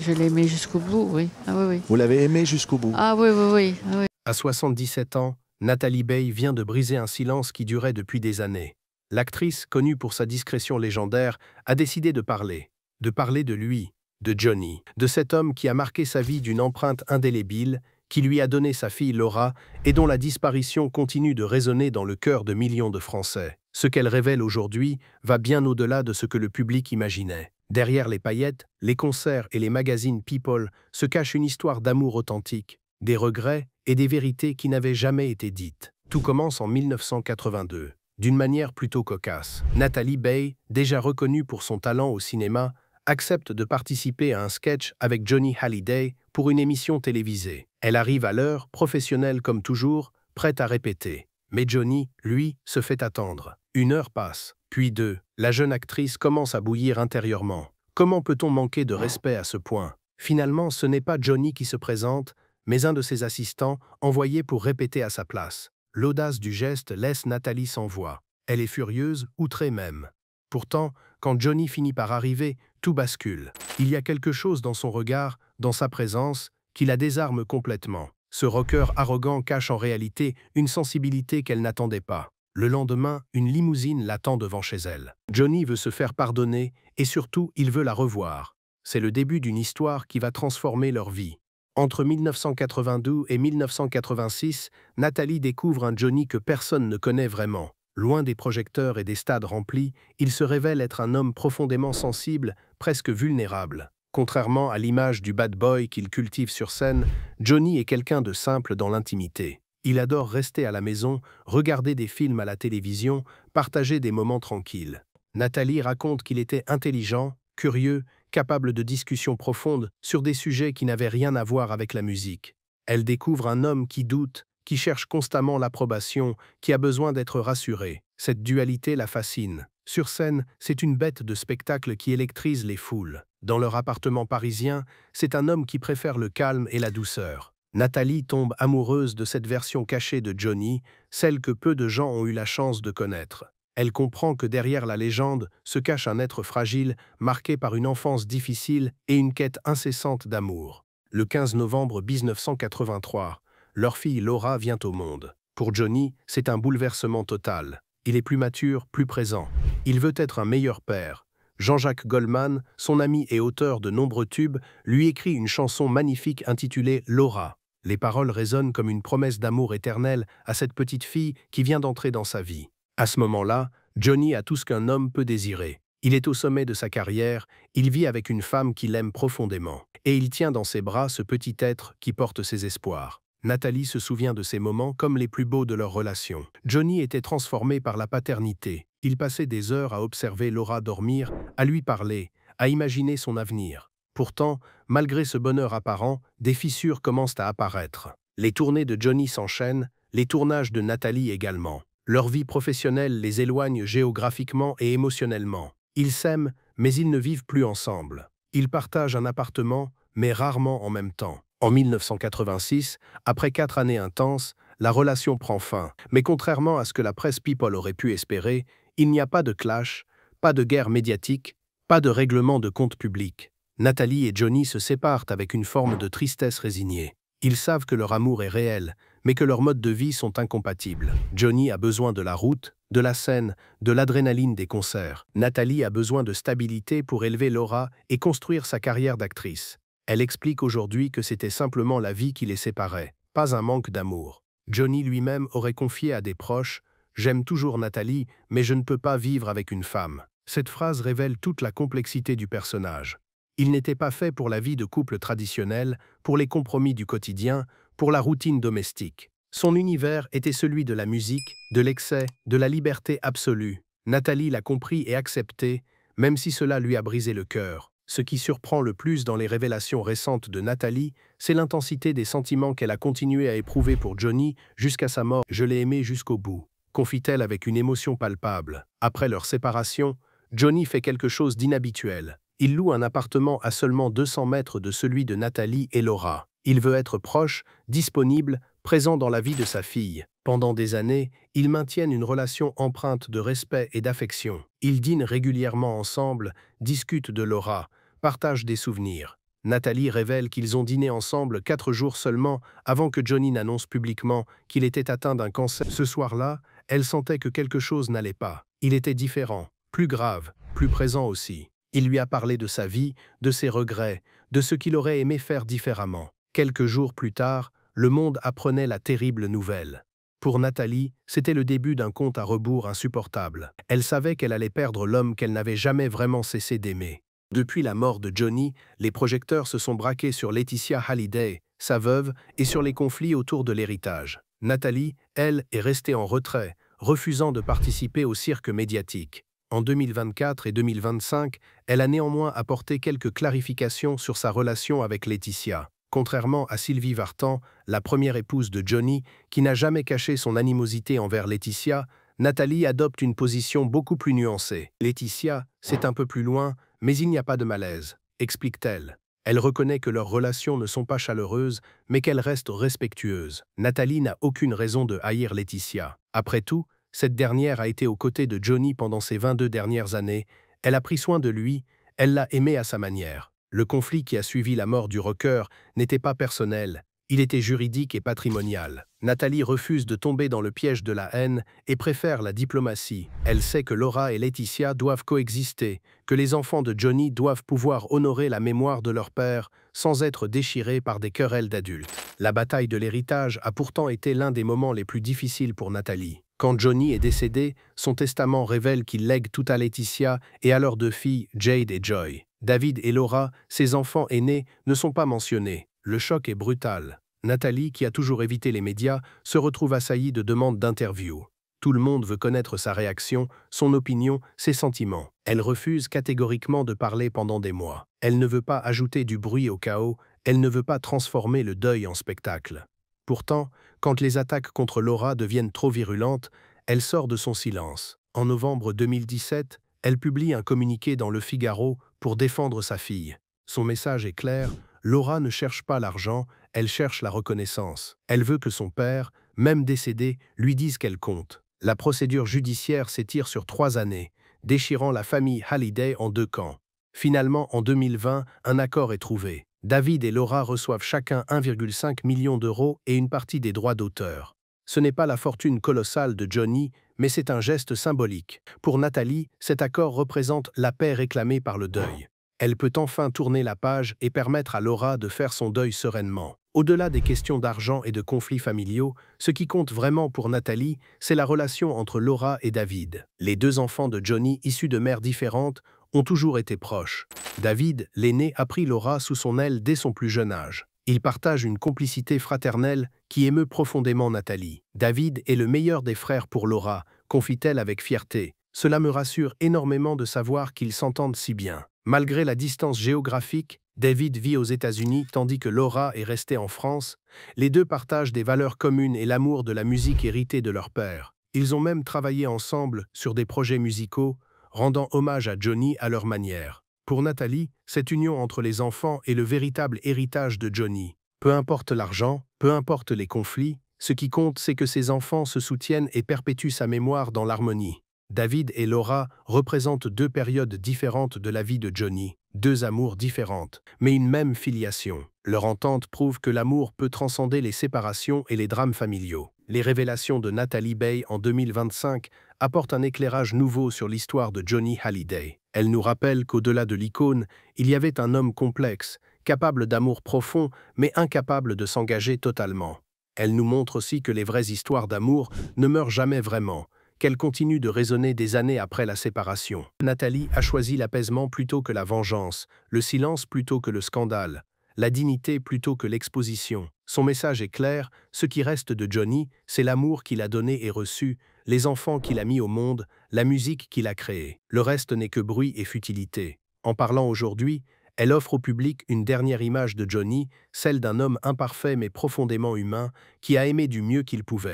je l'ai aimé jusqu'au bout, oui. Ah oui, oui. Vous l'avez aimé jusqu'au bout? Ah oui, oui, oui. Ah oui. À 77 ans, Nathalie Baye vient de briser un silence qui durait depuis des années. L'actrice, connue pour sa discrétion légendaire, a décidé de parler de lui, de Johnny, de cet homme qui a marqué sa vie d'une empreinte indélébile, qui lui a donné sa fille Laura et dont la disparition continue de résonner dans le cœur de millions de Français. Ce qu'elle révèle aujourd'hui va bien au-delà de ce que le public imaginait. Derrière les paillettes, les concerts et les magazines People se cache une histoire d'amour authentique, des regrets et des vérités qui n'avaient jamais été dites. Tout commence en 1982. D'une manière plutôt cocasse, Nathalie Baye, déjà reconnue pour son talent au cinéma, accepte de participer à un sketch avec Johnny Hallyday pour une émission télévisée. Elle arrive à l'heure, professionnelle comme toujours, prête à répéter. Mais Johnny, lui, se fait attendre. 1 heure passe, puis 2. La jeune actrice commence à bouillir intérieurement. Comment peut-on manquer de respect à ce point? Finalement, ce n'est pas Johnny qui se présente, mais un de ses assistants, envoyé pour répéter à sa place. L'audace du geste laisse Nathalie sans voix. Elle est furieuse, outrée même. Pourtant, quand Johnny finit par arriver, tout bascule. Il y a quelque chose dans son regard, dans sa présence, qui la désarme complètement. Ce rocker arrogant cache en réalité une sensibilité qu'elle n'attendait pas. Le lendemain, une limousine l'attend devant chez elle. Johnny veut se faire pardonner et surtout, il veut la revoir. C'est le début d'une histoire qui va transformer leur vie. Entre 1982 et 1986, Nathalie découvre un Johnny que personne ne connaît vraiment. Loin des projecteurs et des stades remplis, il se révèle être un homme profondément sensible, presque vulnérable. Contrairement à l'image du bad boy qu'il cultive sur scène, Johnny est quelqu'un de simple dans l'intimité. Il adore rester à la maison, regarder des films à la télévision, partager des moments tranquilles. Nathalie raconte qu'il était intelligent, curieux, capable de discussions profondes sur des sujets qui n'avaient rien à voir avec la musique. Elle découvre un homme qui doute, qui cherche constamment l'approbation, qui a besoin d'être rassuré. Cette dualité la fascine. Sur scène, c'est une bête de spectacle qui électrise les foules. Dans leur appartement parisien, c'est un homme qui préfère le calme et la douceur. Nathalie tombe amoureuse de cette version cachée de Johnny, celle que peu de gens ont eu la chance de connaître. Elle comprend que derrière la légende se cache un être fragile, marqué par une enfance difficile et une quête incessante d'amour. Le 15 novembre 1983, leur fille Laura vient au monde. Pour Johnny, c'est un bouleversement total. Il est plus mature, plus présent. Il veut être un meilleur père. Jean-Jacques Goldman, son ami et auteur de nombreux tubes, lui écrit une chanson magnifique intitulée « Laura ». Les paroles résonnent comme une promesse d'amour éternel à cette petite fille qui vient d'entrer dans sa vie. À ce moment-là, Johnny a tout ce qu'un homme peut désirer. Il est au sommet de sa carrière, il vit avec une femme qu'il aime profondément. Et il tient dans ses bras ce petit être qui porte ses espoirs. Nathalie se souvient de ces moments comme les plus beaux de leur relation. Johnny était transformé par la paternité. Il passait des heures à observer Laura dormir, à lui parler, à imaginer son avenir. Pourtant, malgré ce bonheur apparent, des fissures commencent à apparaître. Les tournées de Johnny s'enchaînent, les tournages de Nathalie également. Leur vie professionnelle les éloigne géographiquement et émotionnellement. Ils s'aiment, mais ils ne vivent plus ensemble. Ils partagent un appartement, mais rarement en même temps. En 1986, après 4 années intenses, la relation prend fin. Mais contrairement à ce que la presse People aurait pu espérer, il n'y a pas de clash, pas de guerre médiatique, pas de règlement de compte public. Nathalie et Johnny se séparent avec une forme de tristesse résignée. Ils savent que leur amour est réel, mais que leurs modes de vie sont incompatibles. Johnny a besoin de la route, de la scène, de l'adrénaline des concerts. Nathalie a besoin de stabilité pour élever Laura et construire sa carrière d'actrice. Elle explique aujourd'hui que c'était simplement la vie qui les séparait, pas un manque d'amour. Johnny lui-même aurait confié à des proches « J'aime toujours Nathalie, mais je ne peux pas vivre avec une femme ». Cette phrase révèle toute la complexité du personnage. Il n'était pas fait pour la vie de couple traditionnelle, pour les compromis du quotidien, pour la routine domestique. Son univers était celui de la musique, de l'excès, de la liberté absolue. Nathalie l'a compris et accepté, même si cela lui a brisé le cœur. Ce qui surprend le plus dans les révélations récentes de Nathalie, c'est l'intensité des sentiments qu'elle a continué à éprouver pour Johnny jusqu'à sa mort. « Je l'ai aimé jusqu'au bout », confie-t-elle avec une émotion palpable. Après leur séparation, Johnny fait quelque chose d'inhabituel. Il loue un appartement à seulement 200 mètres de celui de Nathalie et Laura. Il veut être proche, disponible, présent dans la vie de sa fille. Pendant des années, ils maintiennent une relation empreinte de respect et d'affection. Ils dînent régulièrement ensemble, discutent de Laura, partagent des souvenirs. Nathalie révèle qu'ils ont dîné ensemble 4 jours seulement avant que Johnny n'annonce publiquement qu'il était atteint d'un cancer. Ce soir-là, elle sentait que quelque chose n'allait pas. Il était différent, plus grave, plus présent aussi. Il lui a parlé de sa vie, de ses regrets, de ce qu'il aurait aimé faire différemment. Quelques jours plus tard, le monde apprenait la terrible nouvelle. Pour Nathalie, c'était le début d'un compte à rebours insupportable. Elle savait qu'elle allait perdre l'homme qu'elle n'avait jamais vraiment cessé d'aimer. Depuis la mort de Johnny, les projecteurs se sont braqués sur Laetitia Hallyday, sa veuve, et sur les conflits autour de l'héritage. Nathalie, elle, est restée en retrait, refusant de participer au cirque médiatique. En 2024 et 2025, elle a néanmoins apporté quelques clarifications sur sa relation avec Laetitia. Contrairement à Sylvie Vartan, la première épouse de Johnny, qui n'a jamais caché son animosité envers Laetitia, Nathalie adopte une position beaucoup plus nuancée. Laetitia, c'est un peu plus loin, mais il n'y a pas de malaise, explique-t-elle. Elle reconnaît que leurs relations ne sont pas chaleureuses, mais qu'elles restent respectueuses. Nathalie n'a aucune raison de haïr Laetitia. Après tout, cette dernière a été aux côtés de Johnny pendant ces 22 dernières années, elle a pris soin de lui, elle l'a aimé à sa manière. Le conflit qui a suivi la mort du rocker n'était pas personnel, il était juridique et patrimonial. Nathalie refuse de tomber dans le piège de la haine et préfère la diplomatie. Elle sait que Laura et Laetitia doivent coexister, que les enfants de Johnny doivent pouvoir honorer la mémoire de leur père sans être déchirés par des querelles d'adultes. La bataille de l'héritage a pourtant été l'un des moments les plus difficiles pour Nathalie. Quand Johnny est décédé, son testament révèle qu'il lègue tout à Laetitia et à leurs 2 filles, Jade et Joy. David et Laura, ses enfants aînés, ne sont pas mentionnés. Le choc est brutal. Nathalie, qui a toujours évité les médias, se retrouve assaillie de demandes d'interview. Tout le monde veut connaître sa réaction, son opinion, ses sentiments. Elle refuse catégoriquement de parler pendant des mois. Elle ne veut pas ajouter du bruit au chaos, elle ne veut pas transformer le deuil en spectacle. Pourtant, quand les attaques contre Laura deviennent trop virulentes, elle sort de son silence. En novembre 2017, elle publie un communiqué dans Le Figaro pour défendre sa fille. Son message est clair, Laura ne cherche pas l'argent, elle cherche la reconnaissance. Elle veut que son père, même décédé, lui dise qu'elle compte. La procédure judiciaire s'étire sur 3 années, déchirant la famille Hallyday en 2 camps. Finalement, en 2020, un accord est trouvé. David et Laura reçoivent chacun 1,5 million d'euros et une partie des droits d'auteur. Ce n'est pas la fortune colossale de Johnny, mais c'est un geste symbolique. Pour Nathalie, cet accord représente la paix réclamée par le deuil. Elle peut enfin tourner la page et permettre à Laura de faire son deuil sereinement. Au-delà des questions d'argent et de conflits familiaux, ce qui compte vraiment pour Nathalie, c'est la relation entre Laura et David. Les 2 enfants de Johnny, issus de mères différentes, ont toujours été proches. David, l'aîné, a pris Laura sous son aile dès son plus jeune âge. Ils partagent une complicité fraternelle qui émeut profondément Nathalie. David est le meilleur des frères pour Laura, confie-t-elle avec fierté. Cela me rassure énormément de savoir qu'ils s'entendent si bien. Malgré la distance géographique, David vit aux États-Unis tandis que Laura est restée en France. Les 2 partagent des valeurs communes et l'amour de la musique héritée de leur père. Ils ont même travaillé ensemble sur des projets musicaux, rendant hommage à Johnny à leur manière. Pour Nathalie, cette union entre les enfants est le véritable héritage de Johnny. Peu importe l'argent, peu importe les conflits, ce qui compte c'est que ses enfants se soutiennent et perpétuent sa mémoire dans l'harmonie. David et Laura représentent 2 périodes différentes de la vie de Johnny, 2 amours différentes, mais une même filiation. Leur entente prouve que l'amour peut transcender les séparations et les drames familiaux. Les révélations de Nathalie Baye en 2025 apportent un éclairage nouveau sur l'histoire de Johnny Hallyday. Elle nous rappelle qu'au-delà de l'icône, il y avait un homme complexe, capable d'amour profond, mais incapable de s'engager totalement. Elle nous montre aussi que les vraies histoires d'amour ne meurent jamais vraiment, qu'elles continuent de résonner des années après la séparation. Nathalie a choisi l'apaisement plutôt que la vengeance, le silence plutôt que le scandale, la dignité plutôt que l'exposition. Son message est clair, ce qui reste de Johnny, c'est l'amour qu'il a donné et reçu, les enfants qu'il a mis au monde, la musique qu'il a créée. Le reste n'est que bruit et futilité. En parlant aujourd'hui, elle offre au public une dernière image de Johnny, celle d'un homme imparfait mais profondément humain, qui a aimé du mieux qu'il pouvait.